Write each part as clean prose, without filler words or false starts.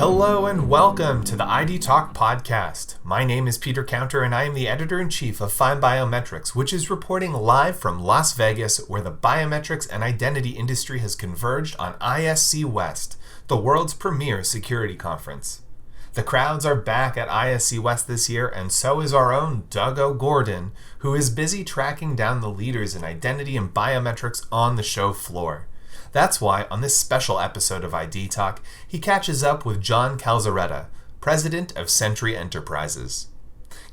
Hello and welcome to the ID Talk podcast. My name is Peter Counter and I am the editor-in-chief of FindBiometrics, which is reporting live from Las Vegas, where the biometrics and identity industry has converged on ISC West, the world's premier security conference. The crowds are back at ISC West this year, and so is our own Doug OGorden, who is busy tracking down the leaders in identity and biometrics on the show floor. That's why, on this special episode of ID Talk, he catches up with John Calzaretta, president of Sentry Enterprises.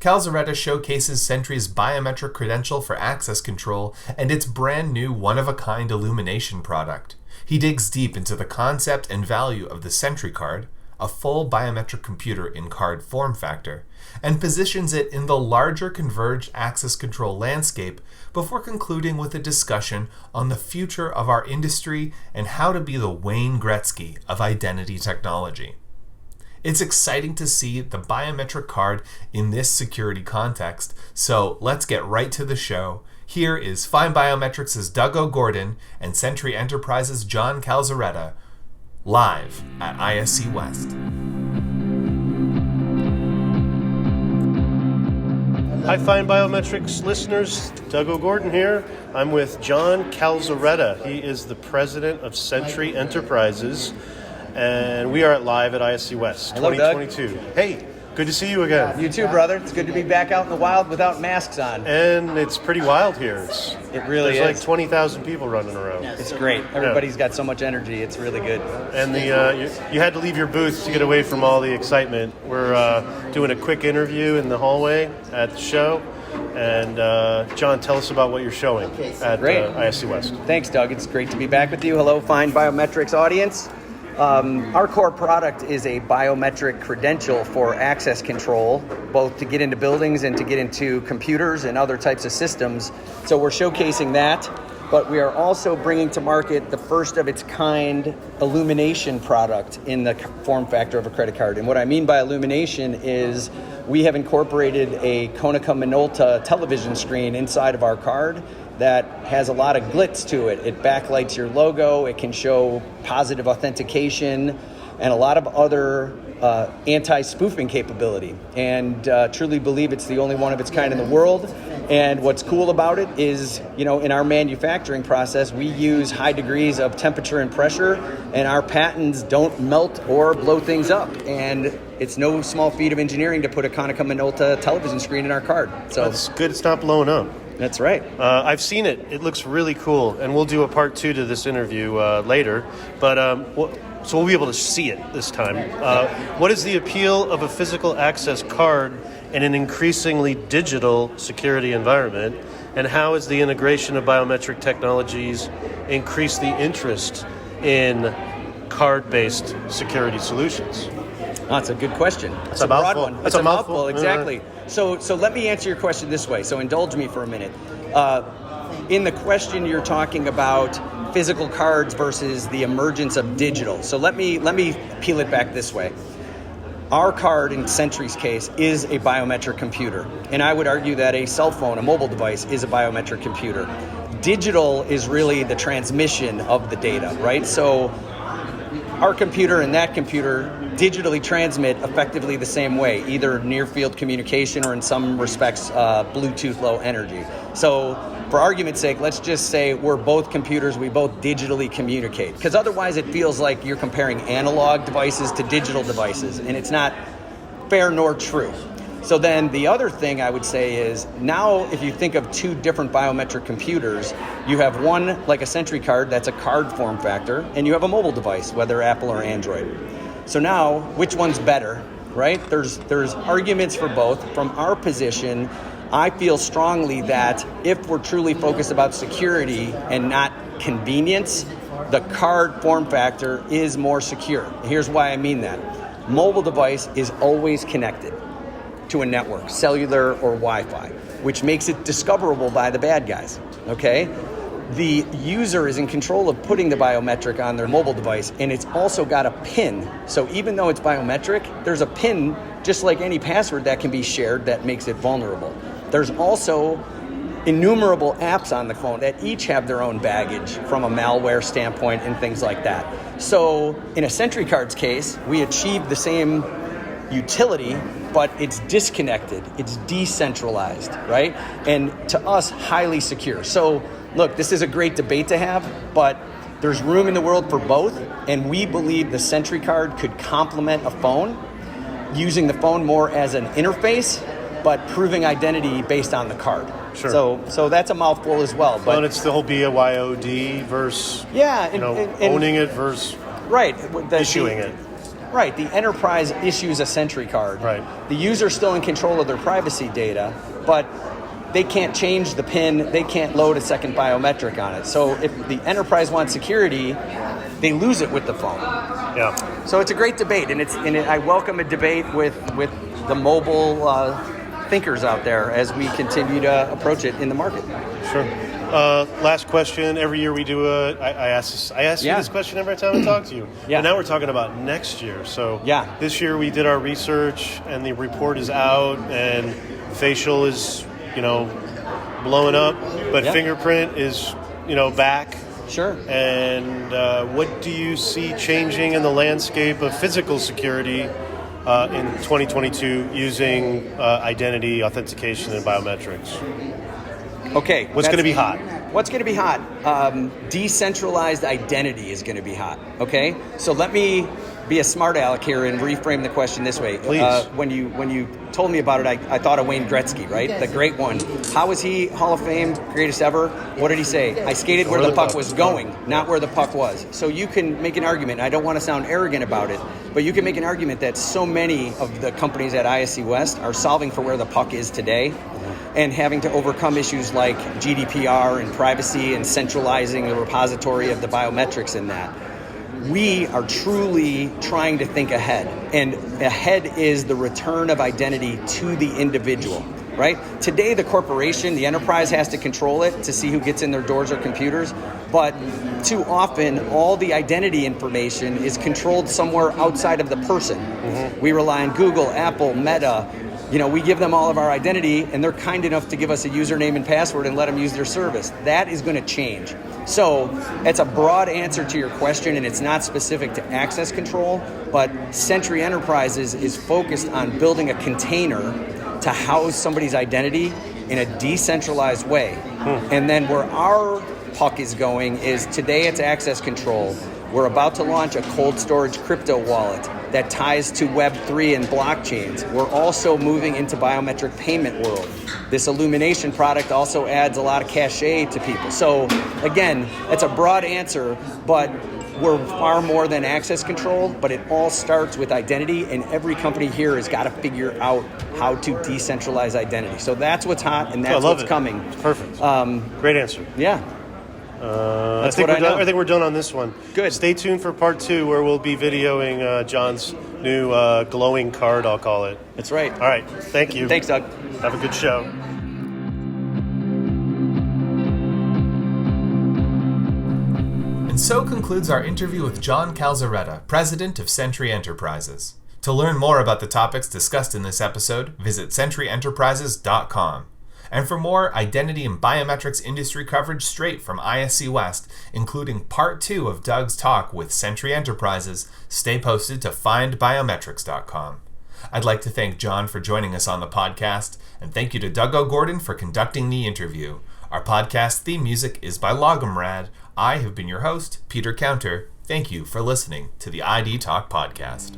Calzaretta showcases Sentry's biometric credential for access control and its brand new one-of-a-kind illumination product. He digs deep into the concept and value of the SentryCard, a full biometric computer in card form factor, and positions it in the larger converged access control landscape before concluding with a discussion on the future of our industry and how to be the Wayne Gretzky of identity technology. It's exciting to see the biometric card in this security context, so let's get right to the show. Here is FindBiometrics' Doug OGorden and Sentry Enterprises' John Calzaretta, live at ISC West. Hi, FindBiometrics listeners. Doug OGorden here. I'm with John Calzaretta. He is the president of Sentry Enterprises, and we are live at ISC West. Hello, 2022. Doug. Hey, good to see you again. You too, brother. It's good to be back out in the wild without masks on. And it's pretty wild here. It really There's is. like 20,000 people running around. It's great. Everybody's got so much energy. It's really good. And you had to leave your booth to get away from all the excitement. We're doing a quick interview in the hallway at the show. And John, tell us about what you're showing at ISC West. Thanks, Doug. It's great to be back with you. Hello, FindBiometrics audience. Our core product is a biometric credential for access control, both to get into buildings and to get into computers and other types of systems. So we're showcasing that, but we are also bringing to market the first of its kind illumination product in the form factor of a credit card. And what I mean by illumination is we have incorporated a Konica Minolta television screen inside of our card that has a lot of glitz to it. It backlights your logo, it can show positive authentication, and a lot of other anti-spoofing capability. And truly believe it's the only one of its kind in the world. And what's cool about it is, in our manufacturing process, we use high degrees of temperature and pressure, and our patents don't melt or blow things up. And it's no small feat of engineering to put a Konica Minolta television screen in our card. So That's good. It's not blowing up. That's right. I've seen it. It looks really cool, and we'll do a part 2 to this interview later. But so we'll be able to see it this time. What is the appeal of a physical access card in an increasingly digital security environment, and how has the integration of biometric technologies increased the interest in card-based security solutions? That's a good question. It's a broad one. It's a mouthful, exactly. So let me answer your question this way. So indulge me for a minute. In the question, you're talking about physical cards versus the emergence of digital. So let me peel it back this way. Our card, in Sentry's case, is a biometric computer. And I would argue that a cell phone, a mobile device, is a biometric computer. Digital is really the transmission of the data, right? So our computer and that computer digitally transmit effectively the same way, either near field communication or in some respects, Bluetooth low energy. So for argument's sake, let's just say we're both computers, we both digitally communicate. Because otherwise it feels like you're comparing analog devices to digital devices, and it's not fair nor true. So then the other thing I would say is, now if you think of two different biometric computers, you have one like a SentryCard that's a card form factor, and you have a mobile device, whether Apple or Android. So now, which one's better, right? There's arguments for both. From our position, I feel strongly that if we're truly focused about security and not convenience, the card form factor is more secure. Here's why I mean that. Mobile device is always connected to a network, cellular or Wi-Fi, which makes it discoverable by the bad guys, okay? The user is in control of putting the biometric on their mobile device, and it's also got a PIN. So even though it's biometric, there's a PIN, just like any password, that can be shared that makes it vulnerable. There's also innumerable apps on the phone that each have their own baggage from a malware standpoint and things like that. So in a SentryCard's case, we achieve the same utility, but it's disconnected, it's decentralized, right? And to us, highly secure. So look, this is a great debate to have, but there's room in the world for both, and we believe the SentryCard could complement a phone, using the phone more as an interface, but proving identity based on the card. Sure. So that's a mouthful as well. But it's the whole BYOD versus and owning it versus issuing it. Right. The enterprise issues a SentryCard. Right. The user's still in control of their privacy data, but they can't change the PIN. They can't load a second biometric on it. So if the enterprise wants security, they lose it with the phone. Yeah. So it's a great debate, and I welcome a debate with the mobile thinkers out there as we continue to approach it in the market. Sure. Last question. Every year we do I ask you this question every time I talk to you. Yeah. And now we're talking about next year. So this year we did our research, and the report is out, and facial is blowing up, but fingerprint is back. Sure. And what do you see changing in the landscape of physical security in 2022 using identity, authentication, and biometrics? Okay. What's going to be hot? What's going to be hot? Decentralized identity is going to be hot. Okay. So let me be a smart aleck here and reframe the question this way. Please. When you told me about it, I thought of Wayne Gretzky, right? The great one. How was he Hall of Fame, greatest ever? What did he say? I skated where the puck was going, not where the puck was. So you can make an argument. I don't want to sound arrogant about it, but you can make an argument that so many of the companies at ISC West are solving for where the puck is today, and having to overcome issues like GDPR and privacy and centralizing the repository of the biometrics in that. We are truly trying to think ahead, and ahead is the return of identity to the individual, right? Today, the corporation, the enterprise has to control it to see who gets in their doors or computers, but too often, all the identity information is controlled somewhere outside of the person. Mm-hmm. We rely on Google, Apple, Meta. We give them all of our identity, and they're kind enough to give us a username and password and let them use their service. That is going to change. So it's a broad answer to your question, and it's not specific to access control, but Sentry Enterprises is focused on building a container to house somebody's identity in a decentralized way. And then where our puck is going is today it's access control. We're about to launch a cold storage crypto wallet that ties to Web3 and blockchains. We're also moving into biometric payment world. This illumination product also adds a lot of cachet to people. So again, it's a broad answer, but we're far more than access control, but it all starts with identity, and every company here has got to figure out how to decentralize identity. So that's what's hot, and that's what's coming. It's perfect. Great answer. Yeah. I think we're done on this one. Good. Stay tuned for part 2, where we'll be videoing John's new glowing card, I'll call it. That's right. All right. Thank you. Thanks, Doug. Have a good show. And so concludes our interview with John Calzaretta, president of Sentry Enterprises. To learn more about the topics discussed in this episode, visit sentryenterprises.com. And for more identity and biometrics industry coverage straight from ISC West, including part 2 of Doug's talk with Sentry Enterprises, stay posted to FindBiometrics.com. I'd like to thank John for joining us on the podcast, and thank you to Doug OGorden for conducting the interview. Our podcast theme music is by Logomrad. I have been your host, Peter Counter. Thank you for listening to the ID Talk Podcast.